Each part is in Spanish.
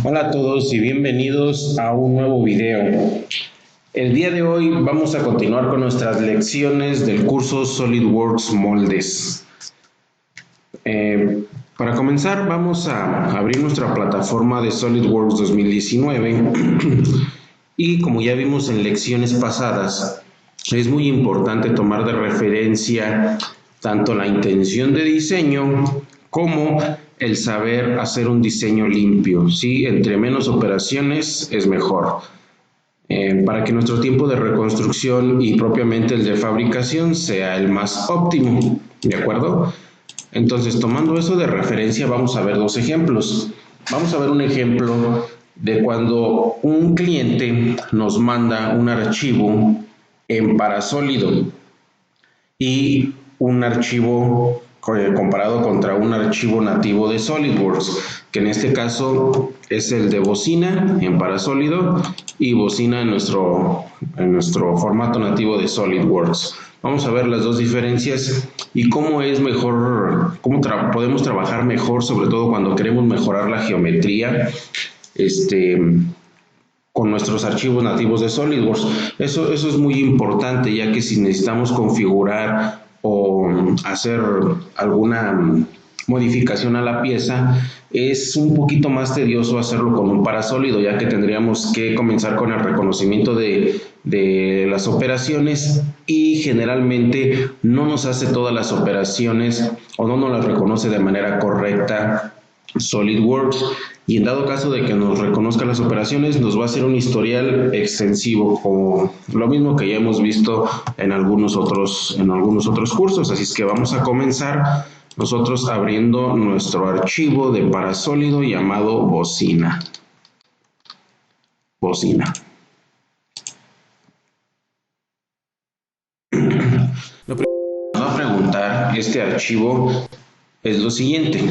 Hola a todos y bienvenidos a un nuevo video. El día de hoy vamos a continuar con nuestras lecciones del curso SolidWorks Moldes. Para comenzar vamos a abrir nuestra plataforma de SolidWorks 2019 y como ya vimos en lecciones pasadas, es muy importante tomar de referencia tanto la intención de diseño como el saber hacer un diseño limpio, ¿sí? Entre menos operaciones es mejor. Para que nuestro tiempo de reconstrucción y propiamente el de fabricación sea el más óptimo, ¿de acuerdo? Entonces, tomando eso de referencia, vamos a ver dos ejemplos. Vamos a ver un ejemplo de cuando un cliente nos manda un archivo en parasólido y un archivo comparado contra un archivo nativo de SolidWorks, que en este caso es el de bocina en parasólido y bocina en nuestro formato nativo de SolidWorks. Vamos a ver las dos diferencias y cómo es mejor, podemos trabajar mejor, sobre todo cuando queremos mejorar la geometría, con nuestros archivos nativos de SolidWorks. Eso es muy importante, ya que si necesitamos configurar o hacer alguna modificación a la pieza, es un poquito más tedioso hacerlo con un parasólido, ya que tendríamos que comenzar con el reconocimiento de las operaciones y generalmente no nos hace todas las operaciones o no nos las reconoce de manera correcta SolidWorks, y en dado caso de que nos reconozca las operaciones nos va a hacer un historial extensivo, como lo mismo que ya hemos visto en algunos otros cursos. Así es que vamos a comenzar nosotros abriendo nuestro archivo de parasólido llamado bocina. Lo primero que nos va a preguntar este archivo es lo siguiente: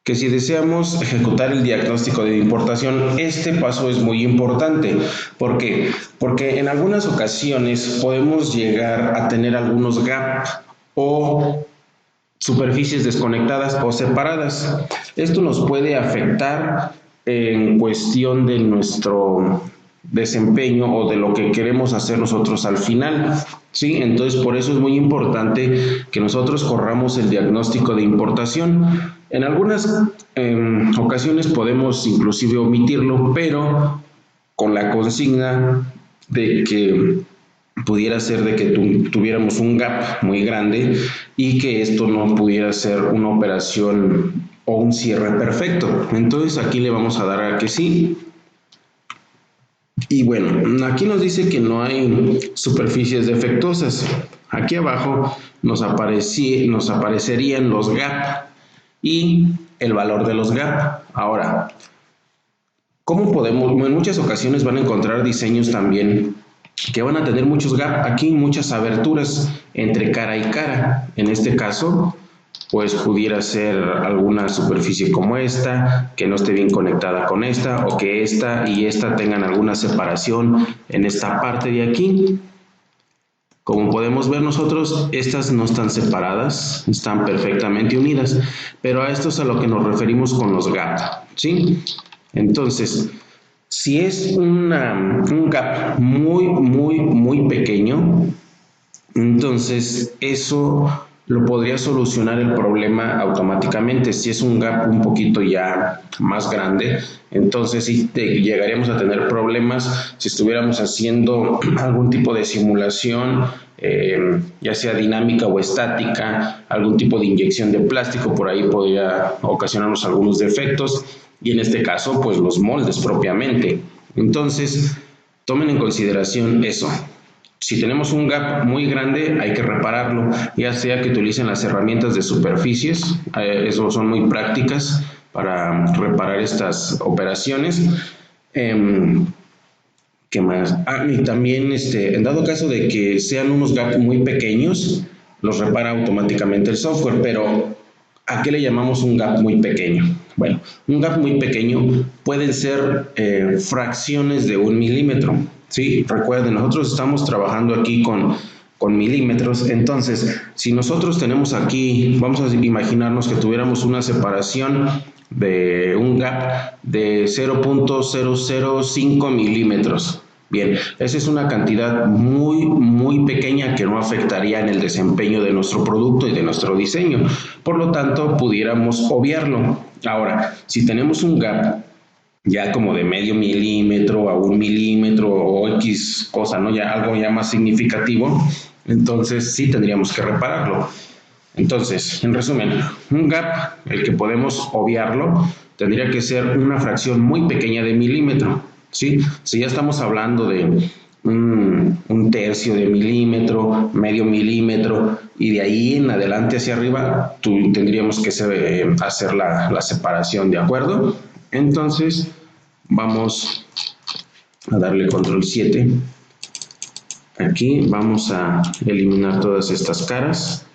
que si deseamos ejecutar el diagnóstico de importación, este paso es muy importante. ¿Por qué? Porque en algunas ocasiones podemos llegar a tener algunos gaps o superficies desconectadas o separadas. Esto nos puede afectar en cuestión de nuestro desempeño o de lo que queremos hacer nosotros al final, ¿sí? Entonces, por eso es muy importante que nosotros corramos el diagnóstico de importación. En algunas ocasiones podemos inclusive omitirlo, pero con la consigna de que pudiera ser de que tuviéramos un gap muy grande y que esto no pudiera ser una operación o un cierre perfecto. Entonces aquí le vamos a dar a que sí. Y bueno, aquí nos dice que no hay superficies defectuosas. Aquí abajo nos aparecerían los gap y el valor de los gap. Ahora, ¿cómo podemos? En muchas ocasiones van a encontrar diseños también que van a tener muchos gap, aquí muchas aberturas entre cara y cara. En este caso, pues pudiera ser alguna superficie como esta, que no esté bien conectada con esta, o que esta y esta tengan alguna separación en esta parte de aquí. Como podemos ver nosotros, estas no están separadas, están perfectamente unidas, pero a esto es a lo que nos referimos con los gap, ¿sí? Entonces, si es un gap muy pequeño, entonces eso lo podría solucionar el problema automáticamente. Si es un gap un poquito ya más grande, entonces sí llegaríamos a tener problemas si estuviéramos haciendo algún tipo de simulación, ya sea dinámica o estática, algún tipo de inyección de plástico, por ahí podría ocasionarnos algunos defectos, y en este caso pues los moldes propiamente. Entonces tomen en consideración eso. Si tenemos un gap muy grande, hay que repararlo, ya sea que utilicen las herramientas de superficies, eso son muy prácticas para reparar estas operaciones. ¿Qué más? Y también, en dado caso de que sean unos gaps muy pequeños, los repara automáticamente el software, pero ¿a qué le llamamos un gap muy pequeño? Bueno, un gap muy pequeño pueden ser fracciones de 1 milímetro. Sí, recuerden, nosotros estamos trabajando aquí con milímetros. Entonces, si nosotros tenemos aquí, vamos a imaginarnos que tuviéramos una separación de un gap de 0.005 milímetros. Bien, esa es una cantidad muy pequeña que no afectaría en el desempeño de nuestro producto y de nuestro diseño. Por lo tanto, pudiéramos obviarlo. Ahora, si tenemos un gap ya como de medio milímetro a 1 milímetro o X cosa, ¿no? Ya algo ya más significativo, entonces sí tendríamos que repararlo. Entonces, en resumen, un gap, el que podemos obviarlo, tendría que ser una fracción muy pequeña de milímetro, ¿sí? Si ya estamos hablando de un tercio de milímetro, medio milímetro, y de ahí en adelante hacia arriba, tendríamos que hacer la separación, ¿de acuerdo? Entonces, vamos a darle control 7. Aquí vamos a eliminar todas estas caras.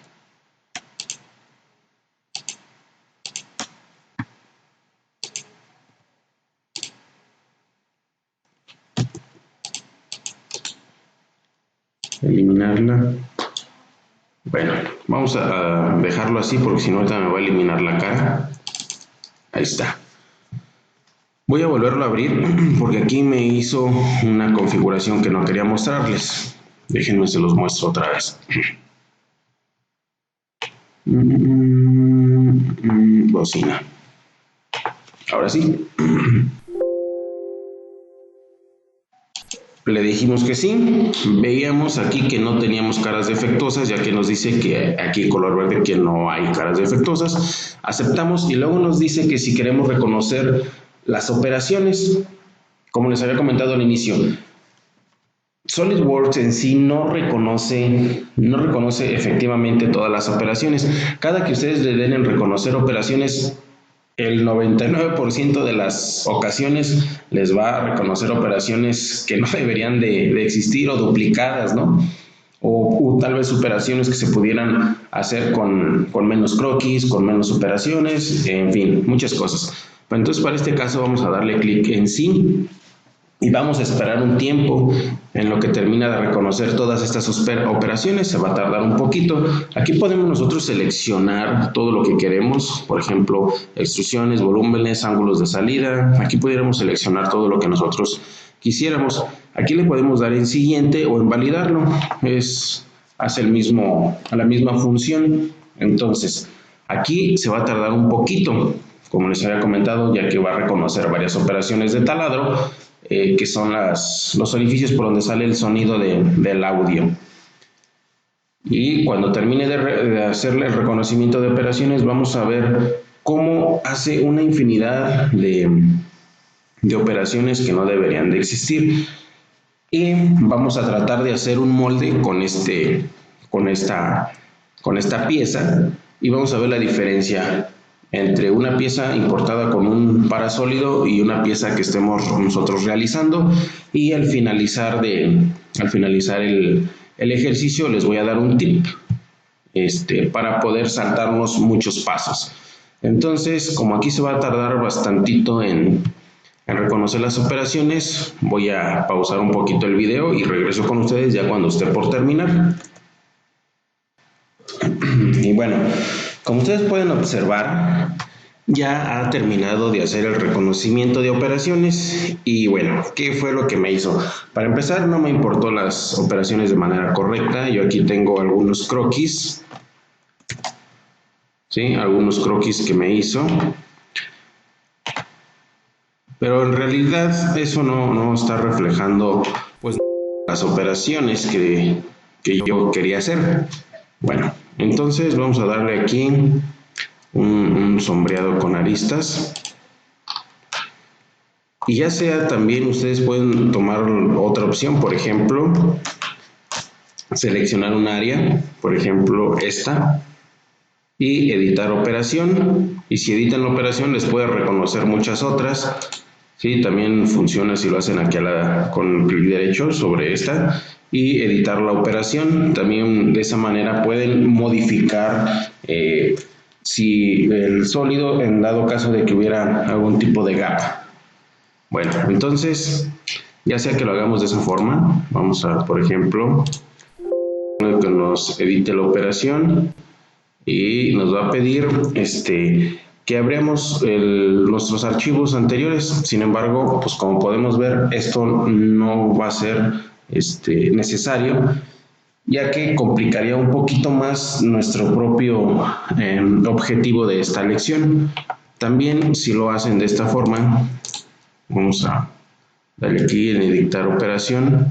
Eliminarla. Bueno, vamos a dejarlo así porque si no ahorita me va a eliminar la cara. Ahí está. Voy a volverlo a abrir porque aquí me hizo una configuración que no quería mostrarles. Déjenme se los muestro otra vez. Bocina. Ahora sí. Le dijimos que sí, veíamos aquí que no teníamos caras defectuosas, ya que nos dice que aquí en color verde que no hay caras defectuosas. Aceptamos y luego nos dice que si queremos reconocer las operaciones, como les había comentado al inicio, SolidWorks en sí no reconoce efectivamente todas las operaciones. Cada que ustedes le den en reconocer operaciones, el 99% de las ocasiones les va a reconocer operaciones que no deberían de existir o duplicadas, ¿no? O tal vez operaciones que se pudieran hacer con menos croquis, con menos operaciones, en fin, muchas cosas. Entonces, para este caso vamos a darle clic en sí y vamos a esperar un tiempo en lo que termina de reconocer todas estas operaciones. Se va a tardar un poquito. Aquí podemos nosotros seleccionar todo lo que queremos, por ejemplo, extrusiones, volúmenes, ángulos de salida. Aquí pudiéramos seleccionar todo lo que nosotros quisiéramos. Aquí le podemos dar en siguiente o en validarlo. Hace la misma función. Entonces, aquí se va a tardar un poquito, como les había comentado, ya que va a reconocer varias operaciones de taladro, que son los orificios por donde sale el sonido del audio. Y cuando termine de hacerle el reconocimiento de operaciones, vamos a ver cómo hace una infinidad de operaciones que no deberían de existir. Y vamos a tratar de hacer un molde con esta pieza y vamos a ver la diferencia entre una pieza importada con un parasólido y una pieza que estemos nosotros realizando. Y al finalizar el ejercicio les voy a dar un tip para poder saltarnos muchos pasos. Entonces, como aquí se va a tardar bastantito en reconocer las operaciones, voy a pausar un poquito el video y regreso con ustedes ya cuando esté por terminar. Y bueno, como ustedes pueden observar, ya ha terminado de hacer el reconocimiento de operaciones. Y bueno, ¿qué fue lo que me hizo? Para empezar, no me importó las operaciones de manera correcta. Yo aquí tengo algunos croquis, ¿sí? Algunos croquis que me hizo. Pero en realidad eso no está reflejando pues las operaciones que yo quería hacer. Bueno, entonces vamos a darle aquí un sombreado con aristas. Y ya sea también ustedes pueden tomar otra opción, por ejemplo, seleccionar un área, por ejemplo esta, y editar operación. Y si editan la operación les puede reconocer muchas otras. Sí, también funciona si lo hacen aquí con clic derecho sobre esta y editar la operación. También de esa manera pueden modificar si el sólido, en dado caso de que hubiera algún tipo de gap. Bueno, entonces, ya sea que lo hagamos de esa forma, vamos a, por ejemplo, que nos edite la operación y nos va a pedir que que abríamos nuestros archivos anteriores. Sin embargo, pues como podemos ver, esto no va a ser necesario, ya que complicaría un poquito más nuestro propio objetivo de esta lección. También, si lo hacen de esta forma, vamos a darle aquí en editar operación.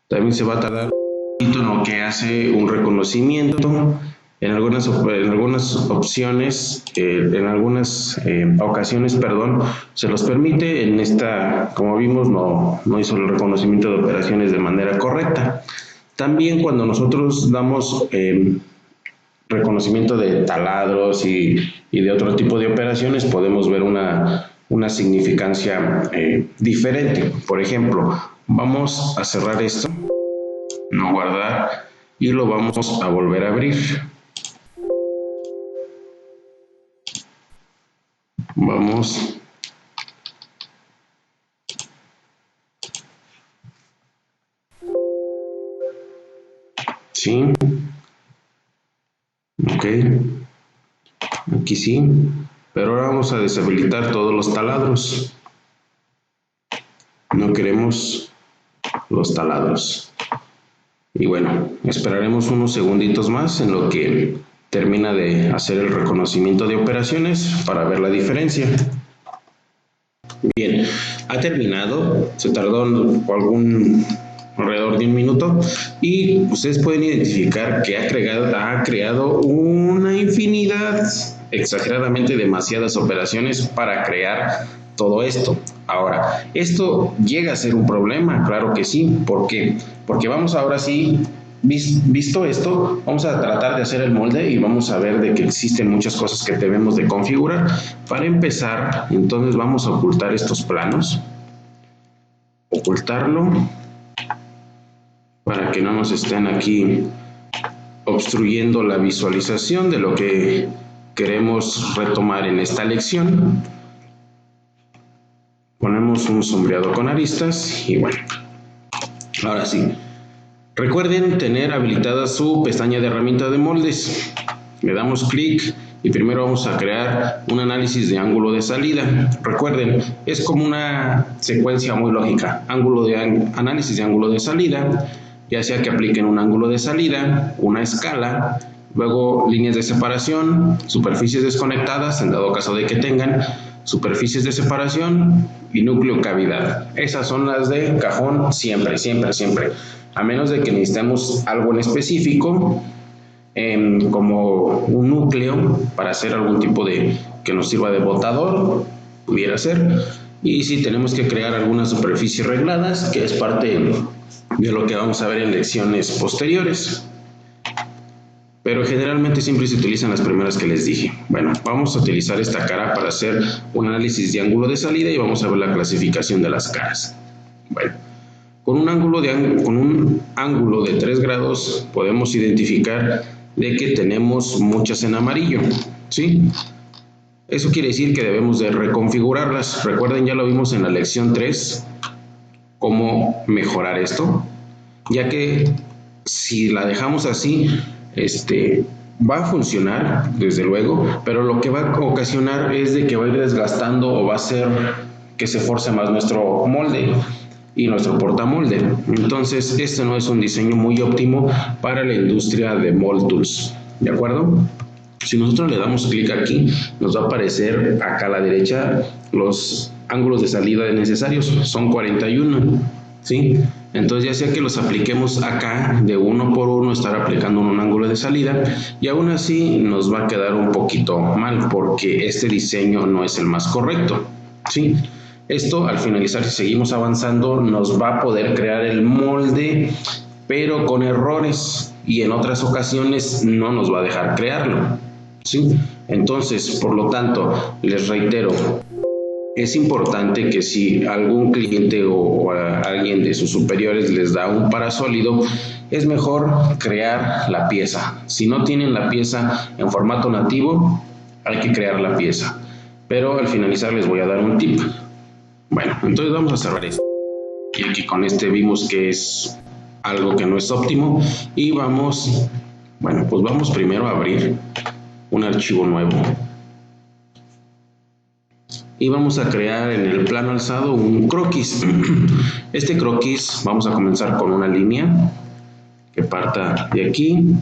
También se va a tardar un poquito en lo que hace un reconocimiento. En algunas opciones, en algunas ocasiones, perdón, se los permite. En esta, como vimos, no hizo el reconocimiento de operaciones de manera correcta. También cuando nosotros damos reconocimiento de taladros y de otro tipo de operaciones, podemos ver una significancia diferente. Por ejemplo, vamos a cerrar esto, no guardar, y lo vamos a volver a abrir. Vamos. Sí. Ok. Aquí sí. Pero ahora vamos a deshabilitar todos los taladros. No queremos los taladros. Y bueno, esperaremos unos segunditos más en lo que termina de hacer el reconocimiento de operaciones para ver la diferencia. Bien, ha terminado, se tardó alrededor de 1 minuto, y ustedes pueden identificar que ha creado una infinidad, exageradamente demasiadas operaciones para crear todo esto. Ahora, ¿esto llega a ser un problema? Claro que sí. ¿Por qué? Porque vamos ahora sí, visto esto, vamos a tratar de hacer el molde y vamos a ver de que existen muchas cosas que debemos de configurar. Para empezar, entonces vamos a ocultar estos planos. Ocultarlo para que no nos estén aquí obstruyendo la visualización de lo que queremos retomar en esta lección. Ponemos un sombreado con aristas y bueno, ahora sí. Recuerden tener habilitada su pestaña de herramienta de moldes. Le damos clic y primero vamos a crear un análisis de ángulo de salida. Recuerden, es como una secuencia muy lógica. Análisis de ángulo de salida, ya sea que apliquen un ángulo de salida, una escala, luego líneas de separación, superficies desconectadas, en dado caso de que tengan, superficies de separación y núcleo cavidad. Esas son las de cajón siempre, siempre, siempre. A menos de que necesitemos algo en específico, como un núcleo para hacer algún tipo de que nos sirva de botador, pudiera ser. Y si tenemos que crear algunas superficies regladas, que es parte de lo que vamos a ver en lecciones posteriores. Pero generalmente siempre se utilizan las primeras que les dije. Bueno, vamos a utilizar esta cara para hacer un análisis de ángulo de salida y vamos a ver la clasificación de las caras. Bueno, con un ángulo de 3 grados podemos identificar de que tenemos muchas en amarillo, ¿sí? Eso quiere decir que debemos de reconfigurarlas. Recuerden, ya lo vimos en la lección 3, cómo mejorar esto, ya que si la dejamos así, va a funcionar, desde luego, pero lo que va a ocasionar es de que va a ir desgastando o va a hacer que se force más nuestro molde y nuestro portamolde. Entonces, este no es un diseño muy óptimo para la industria de Mold Tools, ¿de acuerdo? Si nosotros le damos clic aquí, nos va a aparecer acá a la derecha los ángulos de salida necesarios, son 41, ¿sí? Entonces, ya sea que los apliquemos acá de uno por uno, estar aplicando un ángulo de salida, y aún así nos va a quedar un poquito mal porque este diseño no es el más correcto, ¿sí? Esto, al finalizar, si seguimos avanzando, nos va a poder crear el molde, pero con errores, y en otras ocasiones no nos va a dejar crearlo, ¿sí? Entonces, por lo tanto, les reitero, es importante que si algún cliente o a alguien de sus superiores les da un parasólido, es mejor crear la pieza. Si no tienen la pieza en formato nativo, hay que crear la pieza. Pero al finalizar les voy a dar un tip. Bueno, entonces vamos a cerrar esto. Y aquí con vimos que es algo que no es óptimo. Y vamos, bueno, pues vamos primero a abrir un archivo nuevo. y vamos a crear en el plano alzado un croquis. Este croquis vamos a comenzar con una línea que parta de aquí.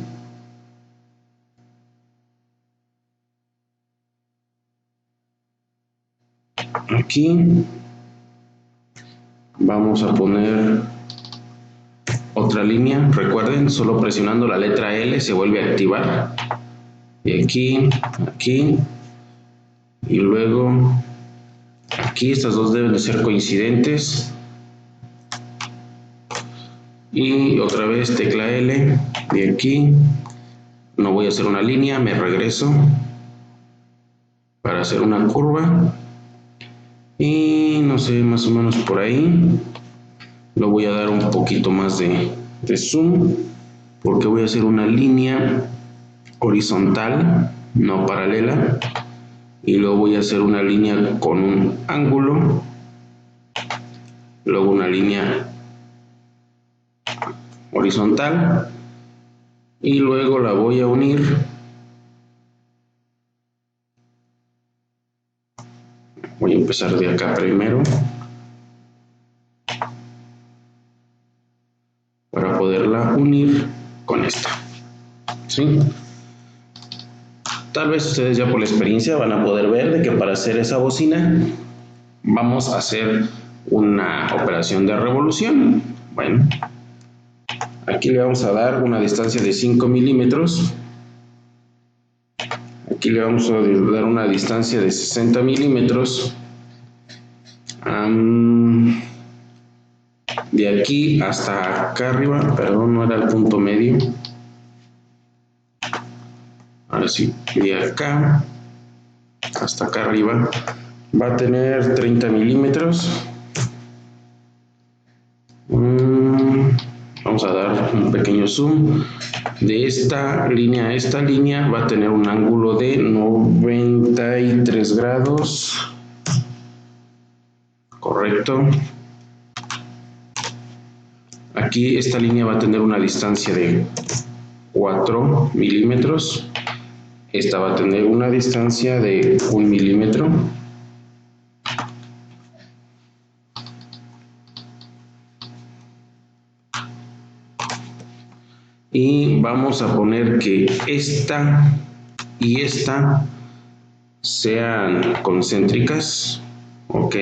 Aquí vamos a poner otra línea. Recuerden, solo presionando la letra L se vuelve a activar. Y aquí, aquí, y luego aquí. Estas dos deben de ser coincidentes. Y otra vez tecla L. De aquí no voy a hacer una línea, me regreso para hacer una curva. Y no sé, más o menos por ahí. Lo voy a dar un poquito más de zoom, porque voy a hacer una línea horizontal, no paralela, y luego voy a hacer una línea con un ángulo, luego una línea horizontal, y luego la voy a unir voy a empezar de acá primero para poderla unir con esta, ¿sí? Tal vez ustedes ya por la experiencia van a poder ver de que para hacer esa bocina vamos a hacer una operación de revolución. Bueno, aquí le vamos a dar una distancia de 5 milímetros. Aquí le vamos a dar una distancia de 60 milímetros. De aquí hasta acá arriba, perdón, no era el punto medio. Ahora sí, de acá hasta acá arriba va a tener 30 milímetros. Vamos a dar un pequeño zoom. De esta línea a esta línea va a tener un ángulo de 93 grados. Correcto. Aquí esta línea va a tener una distancia de 4 milímetros. Esta va a tener una distancia de 1 milímetro. Y vamos a poner que esta y esta sean concéntricas. Ok,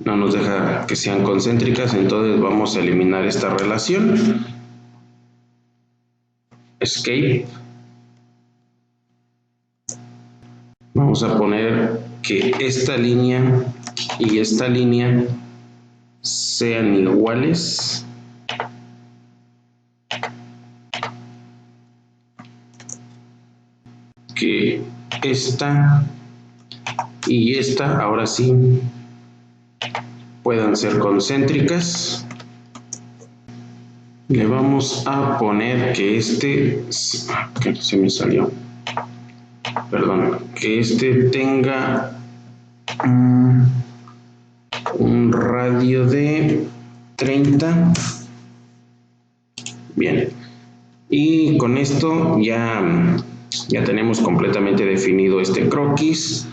no nos deja que sean concéntricas, entonces vamos a eliminar esta relación. Escape. Vamos a poner que esta línea y esta línea sean iguales. Que esta y esta ahora sí puedan ser concéntricas. Le vamos a poner que este, que se me salió, perdón, que este tenga un radio de 30. Bien, y con esto ya tenemos completamente definido este croquis.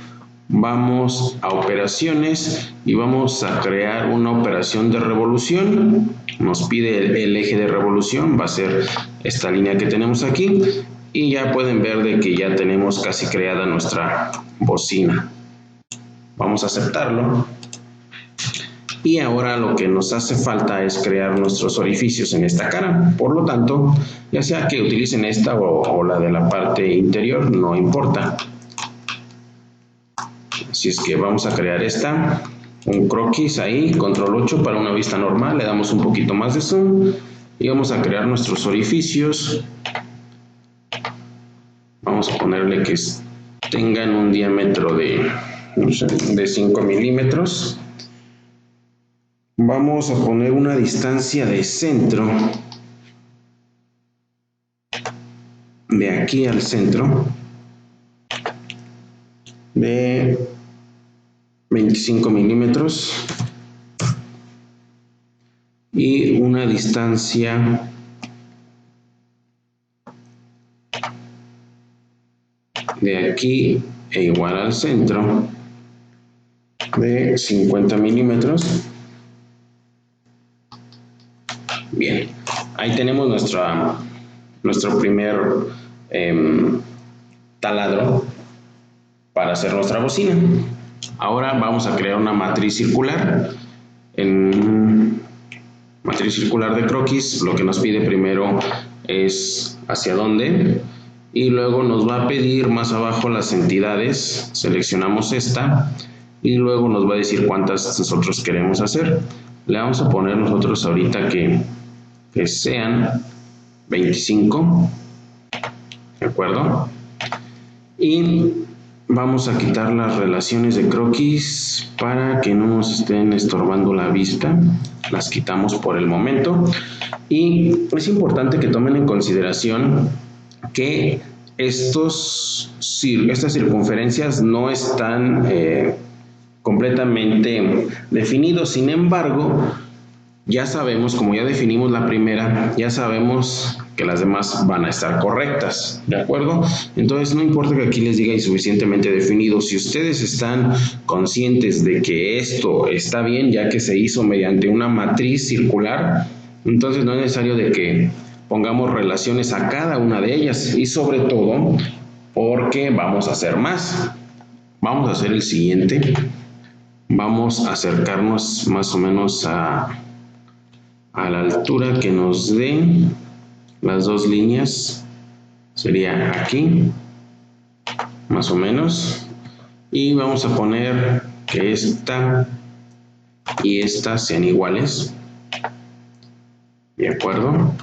Vamos a operaciones y vamos a crear una operación de revolución. Nos pide el eje de revolución, va a ser esta línea que tenemos aquí, y ya pueden ver de que ya tenemos casi creada nuestra bocina. Vamos a aceptarlo. Y ahora lo que nos hace falta es crear nuestros orificios en esta cara. Por lo tanto, ya sea que utilicen esta o la de la parte interior, no importa. Así es que vamos a crear esta, un croquis ahí, control 8 para una vista normal, le damos un poquito más de zoom y vamos a crear nuestros orificios. Vamos a ponerle que tengan un diámetro de 5 milímetros. Vamos a poner una distancia de centro, de aquí al centro, de 25 milímetros y una distancia de aquí e igual al centro de 50 milímetros. Bien, ahí tenemos nuestro primer taladro para hacer nuestra bocina. Ahora vamos a crear una matriz circular. En matriz circular de croquis, lo que nos pide primero es hacia dónde, y luego nos va a pedir más abajo las entidades. Seleccionamos esta y luego nos va a decir cuántas nosotros queremos hacer. Le vamos a poner nosotros ahorita que sean 25, ¿de acuerdo? Y vamos a quitar las relaciones de croquis para que no nos estén estorbando la vista. Las quitamos por el momento. Y es importante que tomen en consideración que estas circunferencias no están completamente definidos. Sin embargo, ya sabemos, como ya definimos la primera, ya sabemos que las demás van a estar correctas, ¿de acuerdo? Entonces no importa que aquí les diga insuficientemente definido, si ustedes están conscientes de que esto está bien, ya que se hizo mediante una matriz circular, entonces no es necesario de que pongamos relaciones a cada una de ellas, y sobre todo porque vamos a hacer más. Vamos a hacer el siguiente. Vamos a acercarnos más o menos a la altura que nos dé las dos líneas. Sería aquí, más o menos. Y vamos a poner que esta y esta sean iguales. ¿De acuerdo?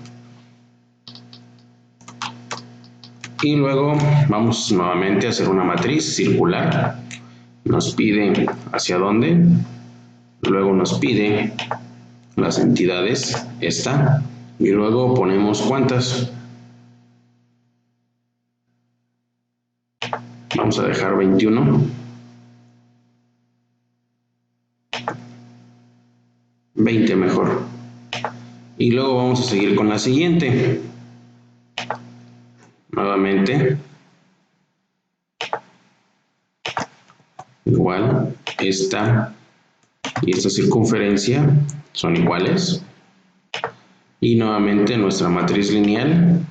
Y luego vamos nuevamente a hacer una matriz circular. Nos pide hacia dónde. Luego nos pide las entidades, esta, y luego ponemos cuántas. Vamos a dejar 21. 20 mejor. Y luego vamos a seguir con la siguiente. Nuevamente. Igual, esta y esta circunferencia son iguales. Y nuevamente nuestra matriz lineal,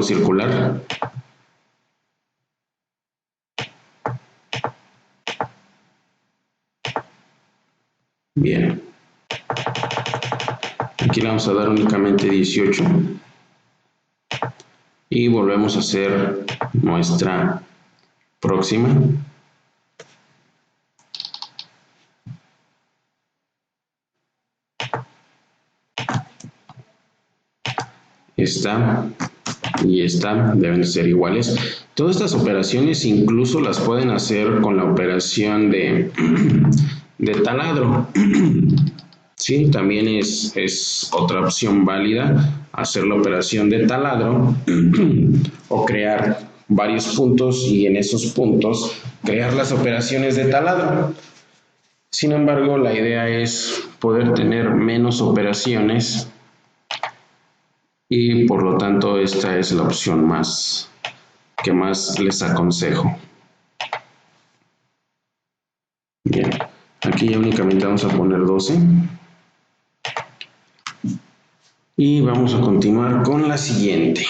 circular. Bien. Aquí le vamos a dar únicamente 18. Y volvemos a hacer nuestra próxima. Esta y esta deben ser iguales. Todas estas operaciones incluso las pueden hacer con la operación de taladro. Sí, también es otra opción válida hacer la operación de taladro o crear varios puntos y en esos puntos crear las operaciones de taladro. Sin embargo, la idea es poder tener menos operaciones y por lo tanto esta es la opción que más les aconsejo. Bien, aquí ya únicamente vamos a poner 12. Y vamos a continuar con la siguiente.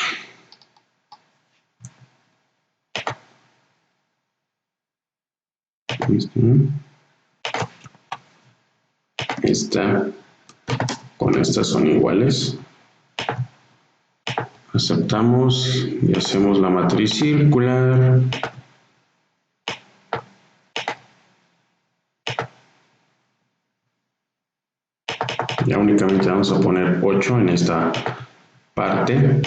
Esta con estas son iguales. Aceptamos y hacemos la matriz circular. Ya únicamente vamos a poner 8 en esta parte.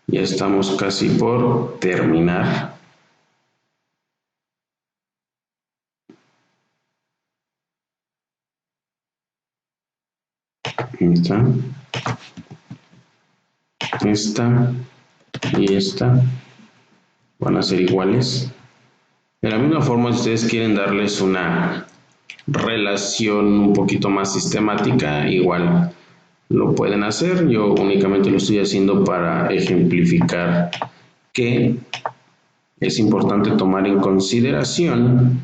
Ya estamos casi por terminar. Esta y esta van a ser iguales. De la misma forma, si ustedes quieren darles una relación un poquito más sistemática, igual lo pueden hacer. Yo únicamente lo estoy haciendo para ejemplificar que es importante tomar en consideración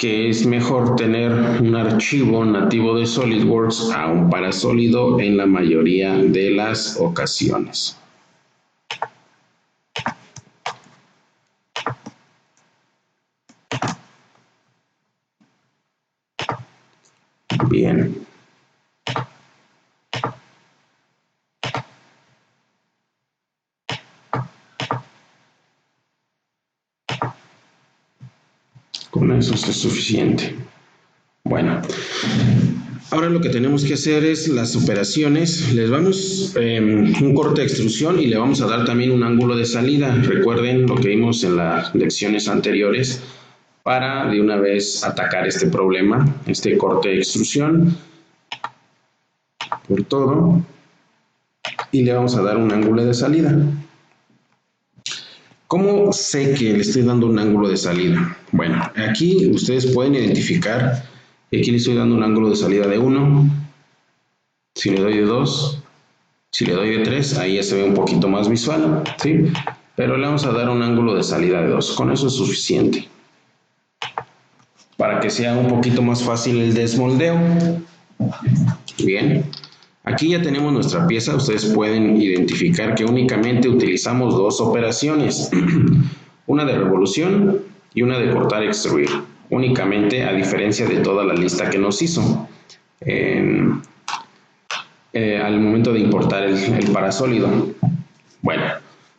que es mejor tener un archivo nativo de SolidWorks a un parasólido en la mayoría de las ocasiones. Bien. Con eso es suficiente. Bueno, ahora lo que tenemos que hacer es las operaciones. Les vamos un corte de extrusión y le vamos a dar también un ángulo de salida. Recuerden lo que vimos en las lecciones anteriores para de una vez atacar este problema, este corte de extrusión por todo, y le vamos a dar un ángulo de salida. ¿Cómo sé que le estoy dando un ángulo de salida? Bueno, aquí ustedes pueden identificar que aquí le estoy dando un ángulo de salida de 1, si le doy de 2, si le doy de 3, ahí ya se ve un poquito más visual, ¿sí? Pero le vamos a dar un ángulo de salida de 2, con eso es suficiente, para que sea un poquito más fácil el desmoldeo. Bien. Aquí ya tenemos nuestra pieza. Ustedes pueden identificar que únicamente utilizamos dos operaciones, una de revolución y una de cortar extruir, únicamente, a diferencia de toda la lista que nos hizo al momento de importar el parasólido. Bueno,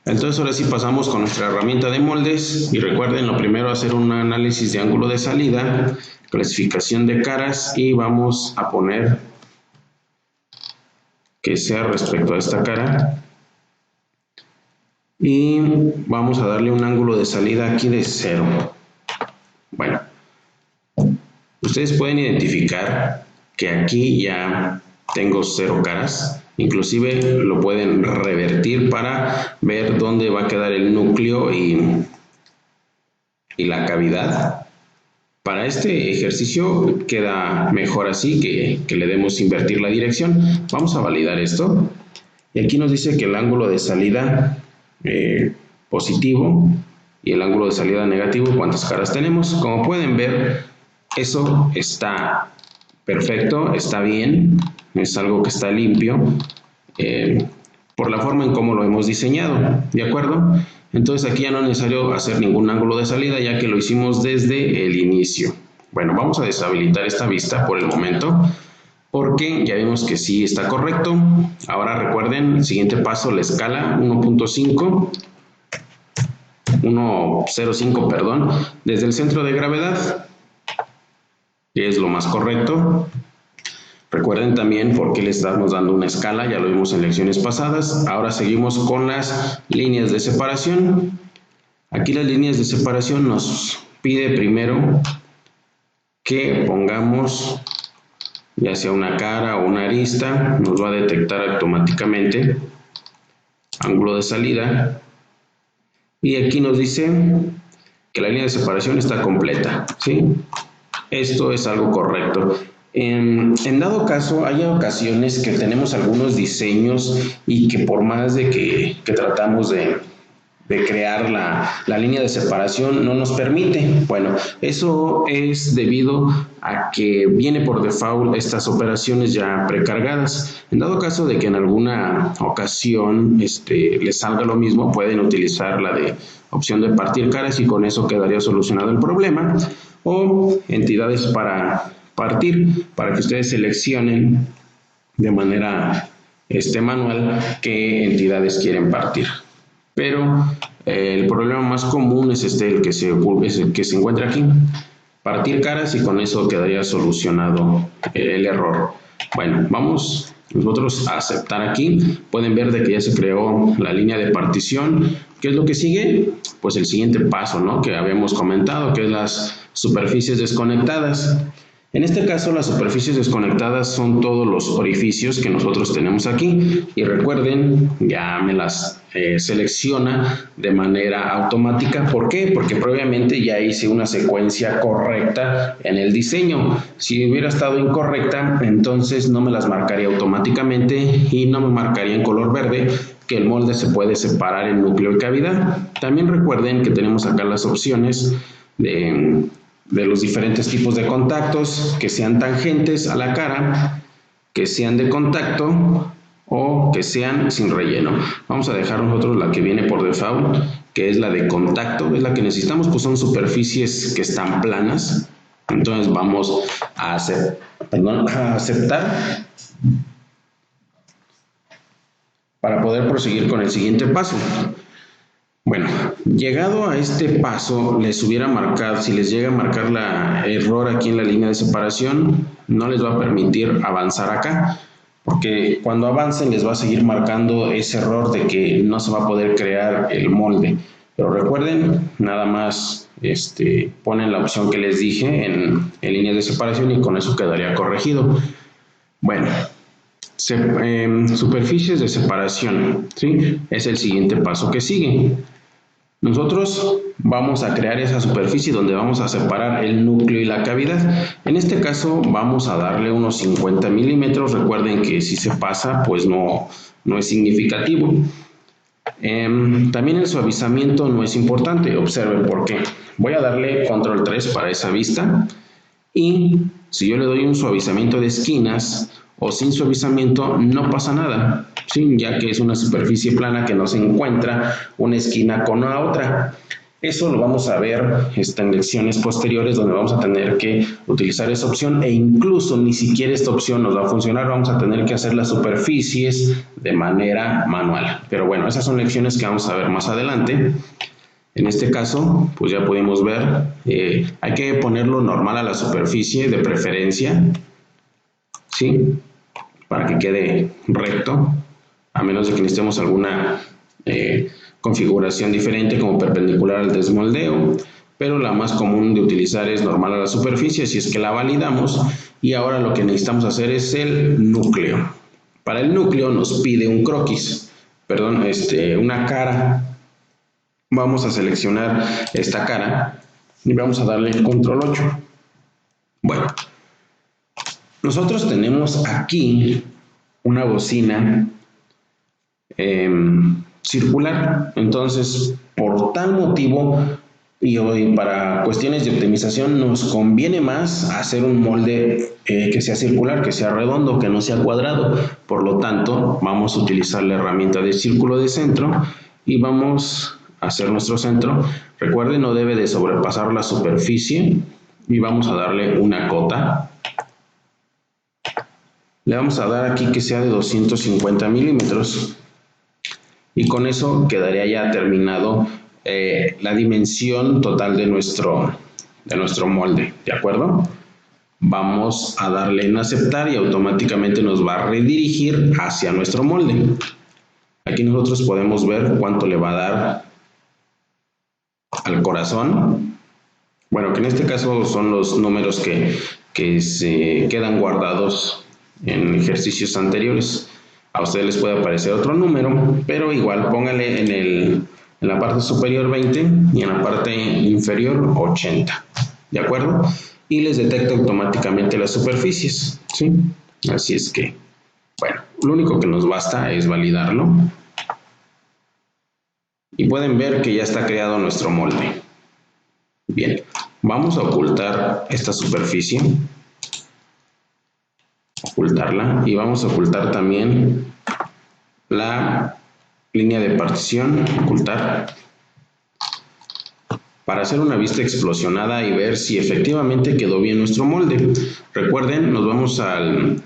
entonces ahora sí pasamos con nuestra herramienta de moldes y recuerden lo primero hacer un análisis de ángulo de salida, clasificación de caras y vamos a poner que sea respecto a esta cara y vamos a darle un ángulo de salida aquí de 0. Bueno, ustedes pueden identificar que aquí ya tengo 0 caras, inclusive lo pueden revertir para ver dónde va a quedar el núcleo y la cavidad. Para este ejercicio queda mejor así que le demos invertir la dirección. Vamos a validar esto. Y aquí nos dice que el ángulo de salida positivo y el ángulo de salida negativo, ¿cuántas caras tenemos? Como pueden ver, eso está perfecto, está bien, es algo que está limpio por la forma en cómo lo hemos diseñado, ¿de acuerdo? Entonces aquí ya no es necesario hacer ningún ángulo de salida ya que lo hicimos desde el inicio. Bueno, vamos a deshabilitar esta vista por el momento porque ya vimos que sí está correcto. Ahora recuerden, el siguiente paso, la escala 1.05, perdón, desde el centro de gravedad, que es lo más correcto. Recuerden también por qué le estamos dando una escala, ya lo vimos en lecciones pasadas. Ahora seguimos con las líneas de separación. Aquí las líneas de separación nos pide primero que pongamos ya sea una cara o una arista, nos va a detectar automáticamente ángulo de salida. Y aquí nos dice que la línea de separación está completa, ¿sí? Esto es algo correcto. En dado caso, hay ocasiones que tenemos algunos diseños y que por más de que tratamos de crear la línea de separación no nos permite. Bueno, eso es debido a que viene por default estas operaciones ya precargadas. En dado caso de que en alguna ocasión les salga lo mismo, pueden utilizar la de opción de partir caras y con eso quedaría solucionado el problema, o entidades para partir, para que ustedes seleccionen de manera manual qué entidades quieren partir. Pero el problema más común es el que se encuentra aquí, partir caras, y con eso quedaría solucionado el error. Bueno, vamos nosotros a aceptar aquí. Pueden ver de que ya se creó la línea de partición. ¿Qué es lo que sigue? Pues el siguiente paso, ¿no?, que habíamos comentado, que es las superficies desconectadas. En este caso, las superficies desconectadas son todos los orificios que nosotros tenemos aquí. Y recuerden, ya me las selecciona de manera automática. ¿Por qué? Porque previamente ya hice una secuencia correcta en el diseño. Si hubiera estado incorrecta, entonces no me las marcaría automáticamente y no me marcaría en color verde, que el molde se puede separar en núcleo y cavidad. También recuerden que tenemos acá las opciones de de los diferentes tipos de contactos, que sean tangentes a la cara, que sean de contacto o que sean sin relleno. Vamos a dejar nosotros la que viene por default, que es la de contacto, es la que necesitamos, pues son superficies que están planas. Entonces vamos a aceptar para poder proseguir con el siguiente paso. Bueno, llegado a este paso, les hubiera marcado, si les llega a marcar la error aquí en la línea de separación, no les va a permitir avanzar acá, porque cuando avancen les va a seguir marcando ese error de que no se va a poder crear el molde. Pero recuerden, nada más ponen la opción que les dije en líneas de separación y con eso quedaría corregido. Bueno, superficies de separación, ¿sí? Es el siguiente paso que sigue. Nosotros vamos a crear esa superficie donde vamos a separar el núcleo y la cavidad. En este caso vamos a darle unos 50 milímetros. Recuerden que si se pasa, pues no es significativo. También el suavizamiento no es importante. Observen por qué. Voy a darle control 3 para esa vista. Y si yo le doy un suavizamiento de esquinas o sin suavizamiento, no pasa nada, ¿sí? Ya que es una superficie plana que no se encuentra una esquina con la otra. Eso lo vamos a ver en lecciones posteriores, donde vamos a tener que utilizar esa opción, e incluso ni siquiera esta opción nos va a funcionar. Vamos a tener que hacer las superficies de manera manual. Pero bueno, esas son lecciones que vamos a ver más adelante. En este caso, pues ya podemos ver, hay que ponerlo normal a la superficie de preferencia, ¿sí? Para que quede recto, a menos de que necesitemos alguna configuración diferente como perpendicular al desmoldeo, pero la más común de utilizar es normal a la superficie, si es que la validamos. Y ahora lo que necesitamos hacer es el núcleo. Para el núcleo nos pide un croquis, perdón, una cara. Vamos a seleccionar esta cara y vamos a darle control 8. Bueno, nosotros tenemos aquí una bocina circular. Entonces, por tal motivo y hoy para cuestiones de optimización, nos conviene más hacer un molde que sea circular, que sea redondo, que no sea cuadrado. Por lo tanto, vamos a utilizar la herramienta de círculo de centro y vamos a hacer nuestro centro. Recuerden, no debe de sobrepasar la superficie y vamos a darle una cota. Le vamos a dar aquí que sea de 250 milímetros y con eso quedaría ya terminado la dimensión total de nuestro molde, ¿de acuerdo? Vamos a darle en aceptar y automáticamente nos va a redirigir hacia nuestro molde. Aquí nosotros podemos ver cuánto le va a dar al corazón. Bueno, que en este caso son los números que se quedan guardados en ejercicios anteriores. A ustedes les puede aparecer otro número, pero igual póngale en la parte superior 20 y en la parte inferior 80, ¿de acuerdo? Y les detecta automáticamente las superficies, ¿sí? Así es que, bueno, lo único que nos basta es validarlo. Y pueden ver que ya está creado nuestro molde. Bien, vamos a ocultar esta superficie. Ocultarla, y vamos a ocultar también la línea de partición, ocultar, para hacer una vista explosionada y ver si efectivamente quedó bien nuestro molde. Recuerden, nos vamos al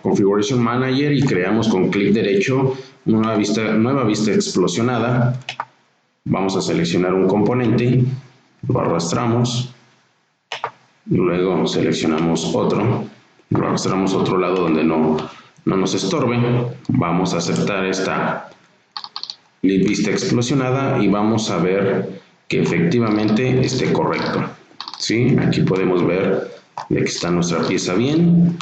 Configuration Manager y creamos con clic derecho nueva vista explosionada. Vamos a seleccionar un componente, lo arrastramos, luego seleccionamos otro, lo arrastramos a otro lado donde no nos estorbe. Vamos a aceptar esta vista explosionada y vamos a ver que efectivamente esté correcto, ¿sí? Aquí podemos ver de que está nuestra pieza bien,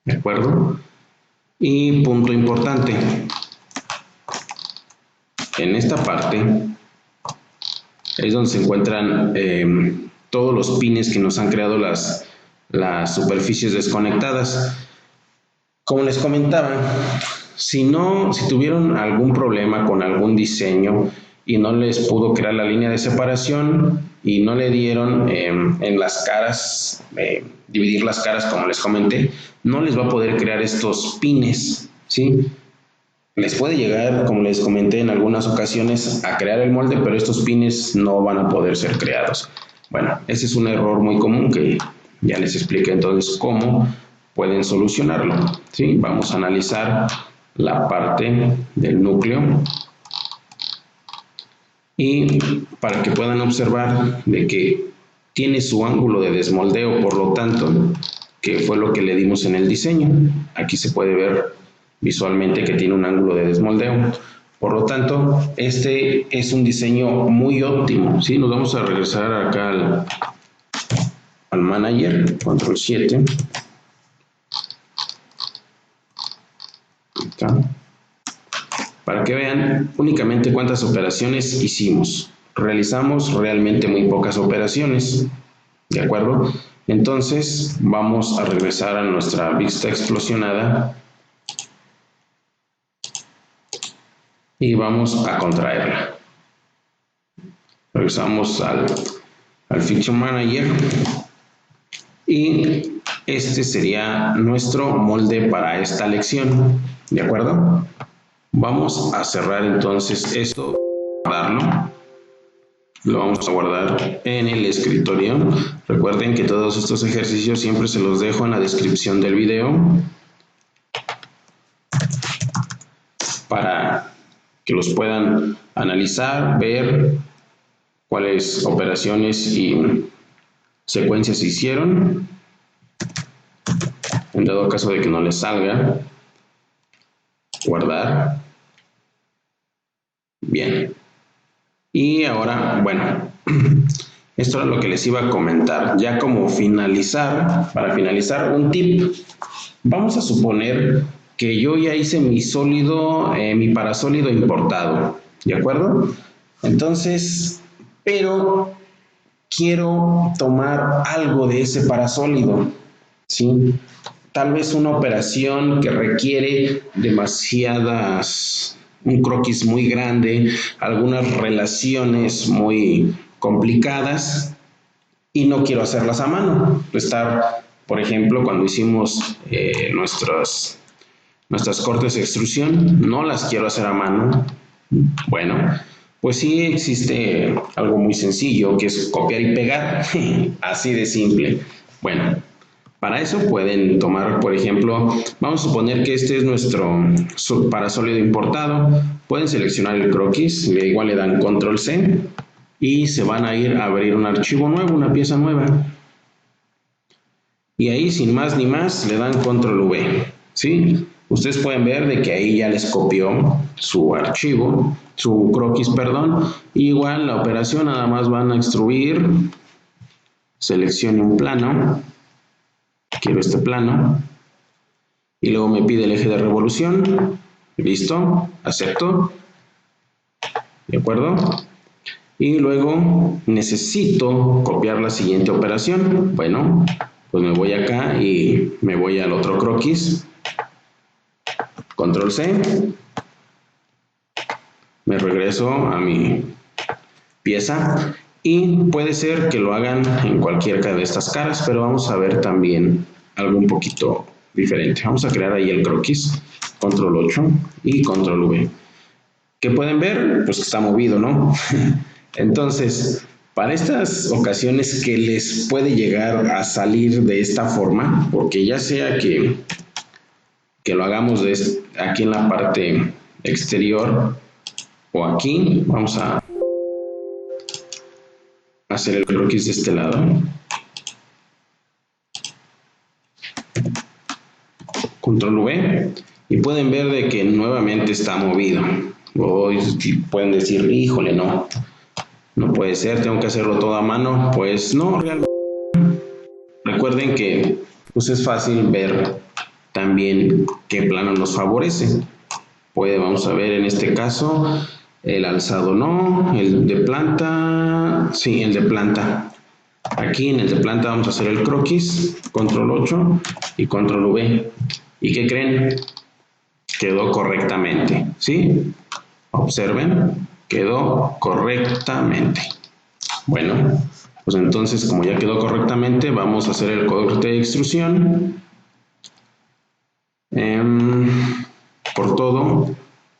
¿de acuerdo? Y punto importante, en esta parte es donde se encuentran todos los pines que nos han creado las superficies desconectadas. Como les comentaba, si tuvieron algún problema con algún diseño y no les pudo crear la línea de separación y no le dieron en las caras, dividir las caras como les comenté, no les va a poder crear estos pines, ¿sí? Les puede llegar, como les comenté en algunas ocasiones, a crear el molde, pero estos pines no van a poder ser creados. Bueno, ese es un error muy común que ya les expliqué entonces cómo pueden solucionarlo, ¿sí? Vamos a analizar la parte del núcleo y para que puedan observar de que tiene su ángulo de desmoldeo, por lo tanto, que fue lo que le dimos en el diseño. Aquí se puede ver visualmente que tiene un ángulo de desmoldeo. Por lo tanto, este es un diseño muy óptimo, ¿sí? Nos vamos a regresar acá al manager, control 7. Acá. Para que vean únicamente cuántas operaciones hicimos. Realizamos realmente muy pocas operaciones, ¿de acuerdo? Entonces vamos a regresar a nuestra vista explosionada y vamos a contraerla. Regresamos al Feature Manager y este sería nuestro molde para esta lección, ¿de acuerdo? Vamos a cerrar entonces esto, guardarlo. Lo vamos a guardar en el escritorio. Recuerden que todos estos ejercicios siempre se los dejo en la descripción del video para que los puedan analizar, ver cuáles operaciones y secuencias se hicieron. En dado caso de que no les salga, guardar. Bien. Y ahora, bueno, esto era lo que les iba a comentar. Ya como finalizar, para finalizar, un tip. Vamos a suponer que yo ya hice mi sólido, mi parasólido importado, ¿de acuerdo? Entonces, pero quiero tomar algo de ese parasólido, ¿sí? Tal vez una operación que requiere un croquis muy grande, algunas relaciones muy complicadas y no quiero hacerlas a mano. Por ejemplo, cuando hicimos nuestras cortes de extrusión, no las quiero hacer a mano. Bueno, pues sí existe algo muy sencillo que es copiar y pegar, así de simple. Bueno, para eso pueden tomar, por ejemplo, vamos a suponer que este es nuestro parasólido importado. Pueden seleccionar el croquis, igual le dan control C y se van a ir a abrir un archivo nuevo, una pieza nueva. Y ahí sin más ni más le dan control V, ¿sí? Ustedes pueden ver de que ahí ya les copió su archivo, su croquis, perdón. Y igual la operación nada más van a extruir, seleccione un plano. Quiero este plano y luego me pide el eje de revolución, listo, acepto, de acuerdo, y luego necesito copiar la siguiente operación. Bueno, pues me voy acá y me voy al otro croquis, control C, me regreso a mi pieza. Y puede ser que lo hagan en cualquiera de estas caras, pero vamos a ver también algo un poquito diferente. Vamos a crear ahí el croquis, control 8 y control V. ¿Qué pueden ver? Pues que está movido, ¿no? Entonces, para estas ocasiones que les puede llegar a salir de esta forma, porque ya sea que lo hagamos aquí en la parte exterior o aquí, vamos a hacer el croquis de este lado. Control V y pueden ver de que nuevamente está movido. O pueden decir, híjole, no puede ser, tengo que hacerlo todo a mano. Pues no, realmente. Recuerden que pues es fácil ver también qué plano nos favorece. Vamos a ver en este caso el alzado no, el de planta, sí, el de planta. Aquí en el de planta vamos a hacer el croquis, control 8 y control V. ¿Y qué creen? Quedó correctamente, ¿sí? Observen, quedó correctamente. Bueno, pues entonces como ya quedó correctamente, vamos a hacer el corte de extrusión por todo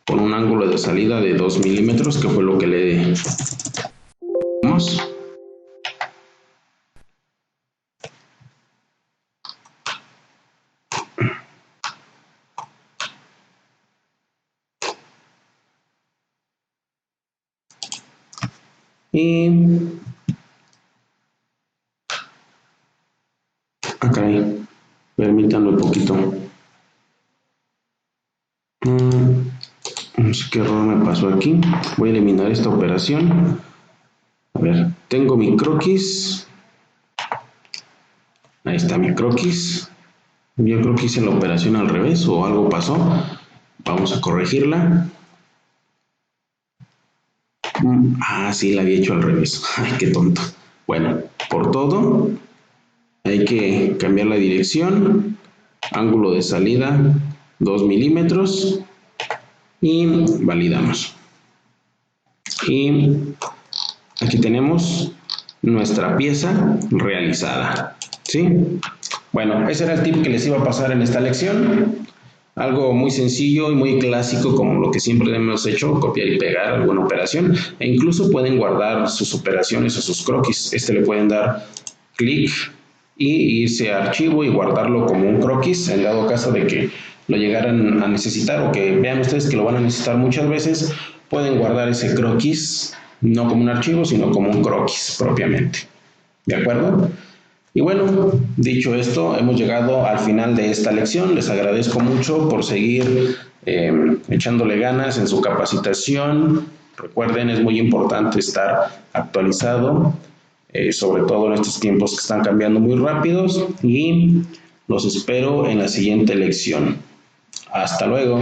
con un ángulo de salida de 2 milímetros, que fue lo que le dimos. Y caray, permítanme un poquito. No sé qué error me pasó aquí. Voy a eliminar esta operación. A ver, tengo mi croquis. Ahí está mi croquis. Yo creo que hice la operación al revés o algo pasó. Vamos a corregirla. Sí, la había hecho al revés. Ay, qué tonto. Bueno, por todo hay que cambiar la dirección. Ángulo de salida 2 milímetros. Y validamos. Y aquí tenemos nuestra pieza realizada, ¿sí? Bueno, ese era el tip que les iba a pasar en esta lección. Algo muy sencillo y muy clásico, como lo que siempre hemos hecho, copiar y pegar alguna operación. E incluso pueden guardar sus operaciones o sus croquis. Le pueden dar clic y irse a archivo y guardarlo como un croquis, en dado caso de que lo llegaran a necesitar o que vean ustedes que lo van a necesitar muchas veces, pueden guardar ese croquis no como un archivo, sino como un croquis propiamente. ¿De acuerdo? Y bueno, dicho esto, hemos llegado al final de esta lección. Les agradezco mucho por seguir echándole ganas en su capacitación. Recuerden, es muy importante estar actualizado, sobre todo en estos tiempos que están cambiando muy rápidos, y los espero en la siguiente lección. Hasta luego.